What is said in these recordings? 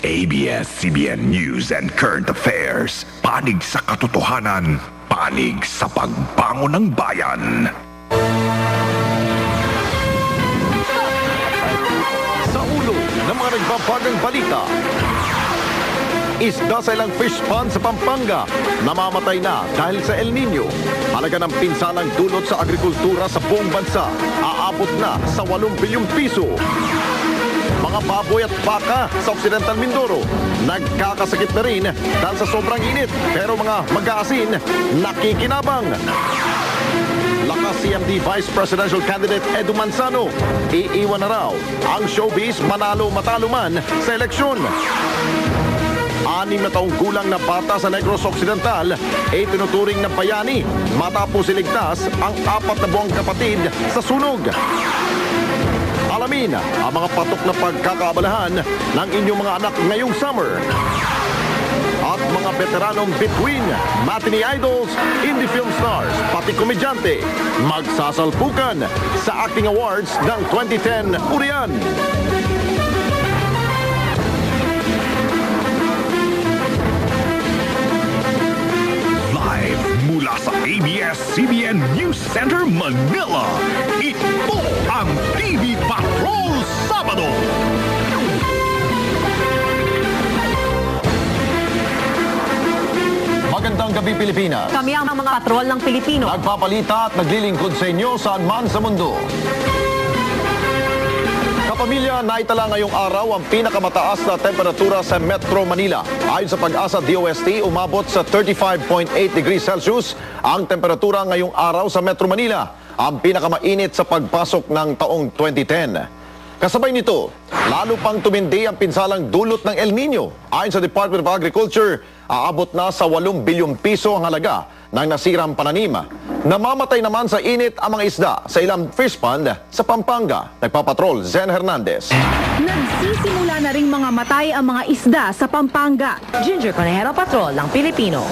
ABS-CBN News and Current Affairs. Panig sa katotohanan, panig sa pagbangon ng bayan. Sa ulo ng mga nagbabagang balita, isda sa ilang fish pond sa Pampanga namamatay na dahil sa El Nino. Halaga ng pinsalang dulot sa agrikultura sa buong bansa aabot na sa 8 bilyong piso. Mga baboy at baka sa Occidental Mindoro nagkakasakit na rin dahil sa sobrang init, pero mga mag-aasin nakikinabang. Lakas CMD Vice Presidential Candidate Edu Manzano, iiwan na raw ang showbiz manalo-matalo man sa eleksyon. 6 na taong gulang na bata sa Negros Occidental ay tinuturing na bayani matapos iligtas ang 4 na buwang kapatid sa sunog. Alamin ang mga patok na pagkakaabalahan ng inyong mga anak ngayong summer. At mga veteranong between matinee idols, indie film stars, pati komedyante, magsasalpukan sa acting awards ng 2010 Urian. Live mula sa ABS-CBN News Center, Manila. Ito ang TV Patrol Sabado. Magandang gabi, Pilipinas. Kami ang mga patrol ng Pilipino. Nagpapalita at naglilingkod sa inyo saan man sa mundo. Kapamilya, naitala ngayong araw ang pinakamataas na temperatura sa Metro Manila. Ayon sa Pag-asa DOST, umabot sa 35.8 degrees Celsius ang temperatura ngayong araw sa Metro Manila, ang pinakamainit sa pagpasok ng taong 2010. Kasabay nito, lalo pang tumindi ang pinsalang dulot ng El Nino. Ayon sa Department of Agriculture, aabot na sa 8 bilyong piso ang halaga ng nasirang pananim. Namamatay naman sa init ang mga isda sa ilang fish pond sa Pampanga. Nagpapatrol, Zen Hernandez. Nagsisimula na ring mga matay ang mga isda sa Pampanga. Ginger Conejero, Patrol ng Pilipino.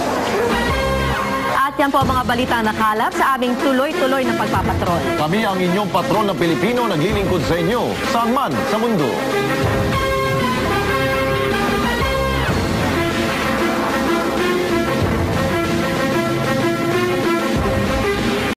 At yan po ang mga balita na kalap sa aming tuloy-tuloy na pagpapatrol. Kami ang inyong patrol ng Pilipino, naglilingkod sa inyo saan man sa mundo.